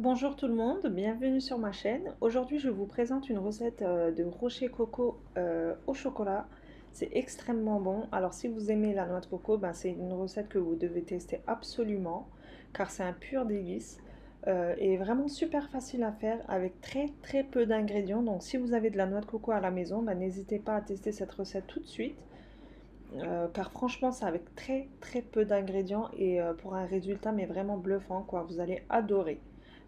Bonjour tout le monde, bienvenue sur ma chaîne. Aujourd'hui, je vous présente une recette de rocher coco au chocolat. C'est extrêmement bon. Alors, si vous aimez la noix de coco, ben, c'est une recette que vous devez tester absolument, car c'est un pur délice et vraiment super facile à faire avec très très peu d'ingrédients. Donc, si vous avez de la noix de coco à la maison, ben, n'hésitez pas à tester cette recette tout de suite, car franchement, c'est avec très très peu d'ingrédients et pour un résultat mais vraiment bluffant quoi. Vous allez adorer.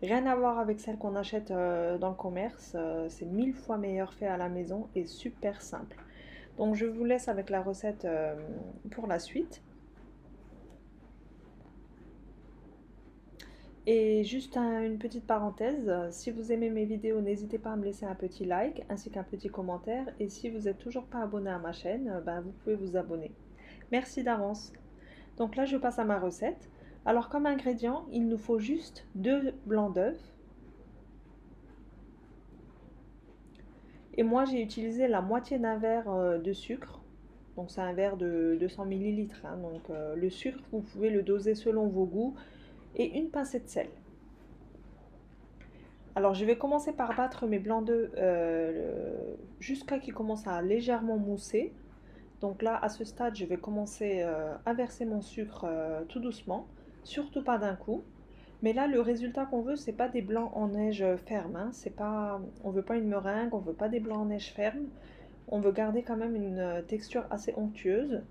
Rien à voir avec celle qu'on achète dans le commerce, c'est 1000 fois meilleur fait à la maison et super simple. Donc je vous laisse avec la recette pour la suite. Et juste une petite parenthèse, si vous aimez mes vidéos, n'hésitez pas à me laisser un petit like ainsi qu'un petit commentaire. Et si vous n'êtes toujours pas abonné à ma chaîne, ben, vous pouvez vous abonner. Merci d'avance. Donc là, je passe à ma recette. Alors comme ingrédient, il nous faut juste 2 blancs d'œufs. Et moi, j'ai utilisé la moitié d'un verre de sucre. Donc c'est un verre de 200 millilitres. Donc le sucre, vous pouvez le doser selon vos goûts. Et une pincée de sel. Alors je vais commencer par battre mes blancs d'œufs jusqu'à qu'ils commencent à légèrement mousser. Donc là, à ce stade, je vais commencer à verser mon sucre tout doucement, surtout pas d'un coup. Mais là, le résultat qu'on veut, c'est pas des blancs en neige fermes, hein. C'est pas, on veut pas une meringue, on veut pas des blancs en neige fermes. On veut garder quand même une texture assez onctueuse.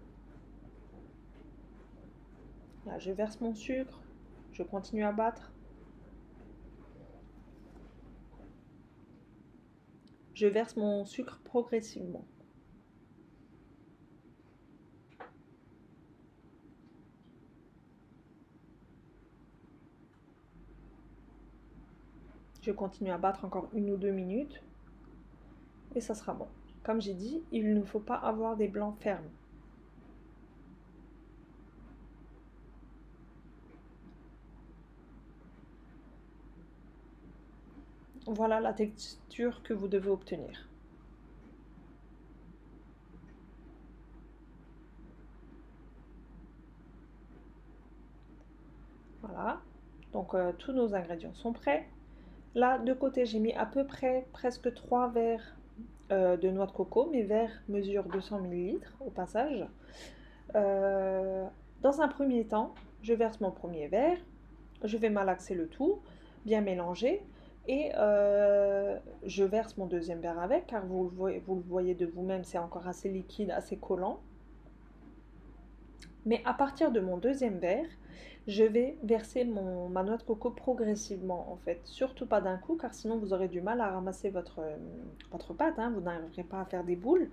Là, je verse mon sucre, je continue à battre. Je verse mon sucre progressivement. Je continue à battre encore 1 ou 2 minutes et ça sera bon. Comme j'ai dit, il ne faut pas avoir des blancs fermes. Voilà la texture que vous devez obtenir. Voilà. Donc tous nos ingrédients sont prêts. Là, de côté, j'ai mis à peu près presque 3 verres de noix de coco. Mes verres mesurent 200 millilitres au passage. Euh, Dans un premier temps, je verse mon premier verre. Je vais malaxer le tout, bien mélanger. Et je verse mon deuxième verre avec, car vous le voyez de vous-même, c'est encore assez liquide, assez collant. Mais à partir de mon deuxième verre, je vais verser ma noix de coco progressivement en fait. Surtout pas d'un coup car sinon vous aurez du mal à ramasser votre pâte, hein, vous n'arriverez pas à faire des boules.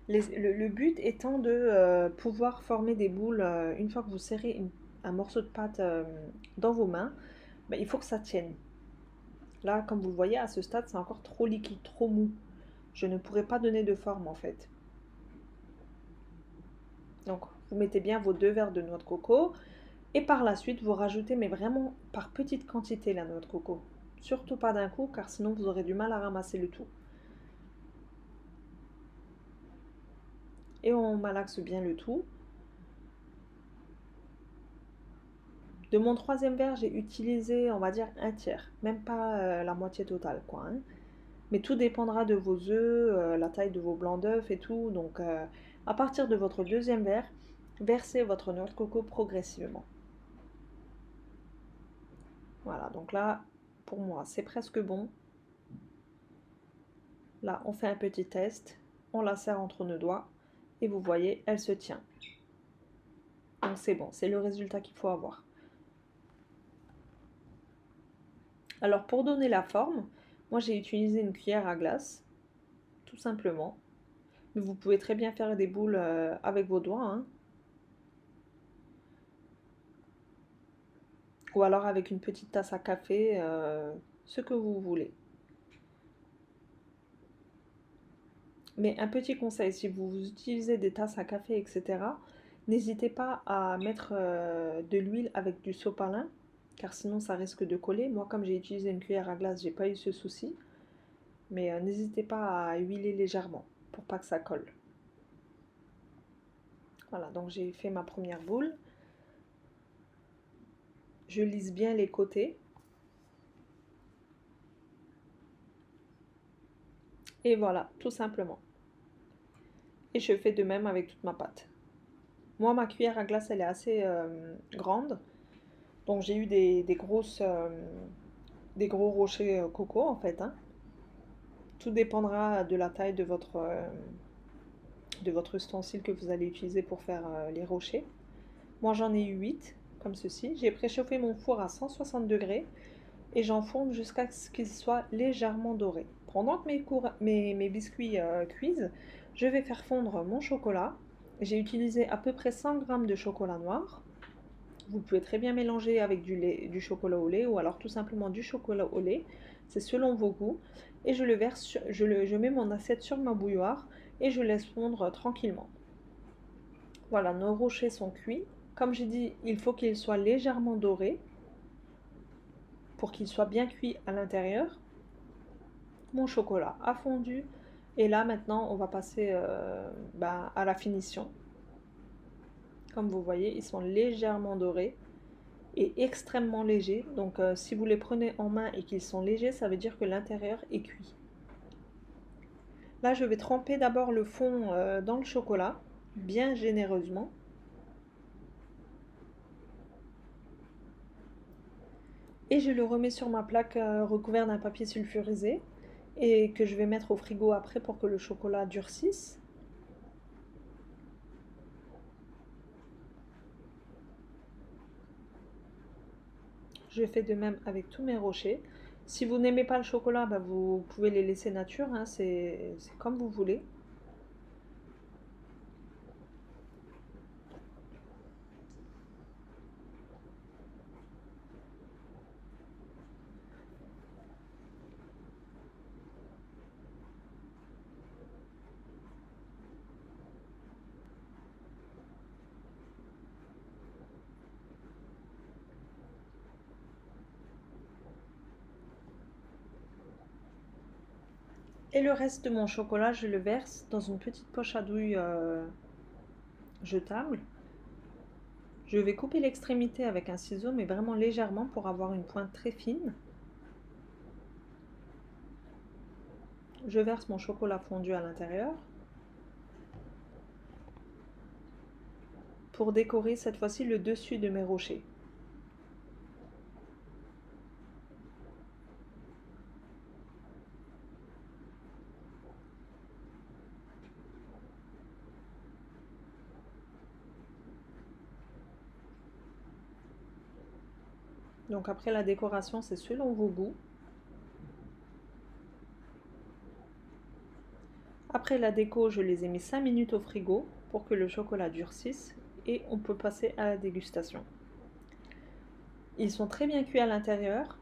Le but étant de pouvoir former des boules une fois que vous serrez un morceau de pâte dans vos mains, ben, il faut que ça tienne. Là, comme vous le voyez, à ce stade, c'est encore trop liquide, trop mou. Je ne pourrais pas donner de forme en fait. Donc, vous mettez bien vos 2 verres de noix de coco. Et par la suite, vous rajoutez, mais vraiment par petite quantité, la noix de coco. Surtout pas d'un coup, car sinon vous aurez du mal à ramasser le tout. Et on malaxe bien le tout. De mon troisième verre, j'ai utilisé, on va dire, un tiers. Même pas la moitié totale, quoi, hein. Mais tout dépendra de vos œufs, la taille de vos blancs d'œufs et tout. Donc, à partir de votre deuxième verre, versez votre noix de coco progressivement. Voilà, donc là, pour moi, c'est presque bon. Là, on fait un petit test, on la serre entre nos doigts et vous voyez, elle se tient. Donc c'est bon, c'est le résultat qu'il faut avoir. Alors pour donner la forme, moi j'ai utilisé une cuillère à glace, tout simplement. Mais vous pouvez très bien faire des boules avec vos doigts, hein, ou alors avec une petite tasse à café, ce que vous voulez. Mais un petit conseil, si vous utilisez des tasses à café, etc., n'hésitez pas à mettre de l'huile avec du sopalin, car sinon ça risque de coller. Moi, comme j'ai utilisé une cuillère à glace, j'ai pas eu ce souci. Mais n'hésitez pas à huiler légèrement pour pas que ça colle. Voilà, donc j'ai fait ma première boule. Je lisse bien les côtés. Et voilà, tout simplement. Et je fais de même avec toute ma pâte. Moi, ma cuillère à glace, elle est assez grande. Donc j'ai eu des gros rochers coco en fait, hein. Tout dépendra de la taille de votre ustensile que vous allez utiliser pour faire les rochers. Moi j'en ai eu 8 comme ceci. J'ai préchauffé mon four à 160 degrés et j'enfourne jusqu'à ce qu'il soit légèrement doré. Pendant que mes biscuits cuisent, je vais faire fondre mon chocolat. J'ai utilisé à peu près 100 g de chocolat noir. Vous pouvez très bien mélanger avec du chocolat au lait ou alors tout simplement du chocolat au lait. C'est selon vos goûts. Et je le verse, je mets mon assiette sur ma bouilloire et je laisse fondre tranquillement. Voilà, nos rochers sont cuits. Comme j'ai dit, il faut qu'ils soient légèrement dorés pour qu'ils soient bien cuits à l'intérieur. Mon chocolat a fondu. Et là, maintenant, on va passer à la finition. Comme vous voyez, ils sont légèrement dorés et extrêmement légers. Donc, si vous les prenez en main et qu'ils sont légers, ça veut dire que l'intérieur est cuit. Là, je vais tremper d'abord le fond dans le chocolat, bien généreusement. Et je le remets sur ma plaque recouverte d'un papier sulfurisé et que je vais mettre au frigo après pour que le chocolat durcisse. Je fais de même avec tous mes rochers. Si vous n'aimez pas le chocolat, bah, vous pouvez les laisser nature, hein, c'est comme vous voulez. Et le reste de mon chocolat, je le verse dans une petite poche à douille jetable. Je vais couper l'extrémité avec un ciseau, mais vraiment légèrement pour avoir une pointe très fine. Je verse mon chocolat fondu à l'intérieur. Pour décorer cette fois-ci le dessus de mes rochers. Donc après la décoration, c'est selon vos goûts. Après la déco, je les ai mis 5 minutes au frigo pour que le chocolat durcisse et on peut passer à la dégustation. Ils sont très bien cuits à l'intérieur.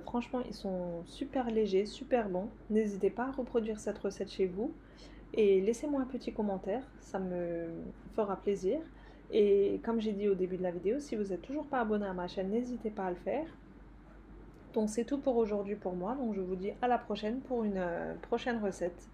Franchement, ils sont super légers, super bons. N'hésitez pas à reproduire cette recette chez vous et laissez-moi un petit commentaire, ça me fera plaisir. Et comme j'ai dit au début de la vidéo, si vous n'êtes toujours pas abonné à ma chaîne, n'hésitez pas à le faire. Donc c'est tout pour aujourd'hui pour moi, donc je vous dis à la prochaine pour une prochaine recette.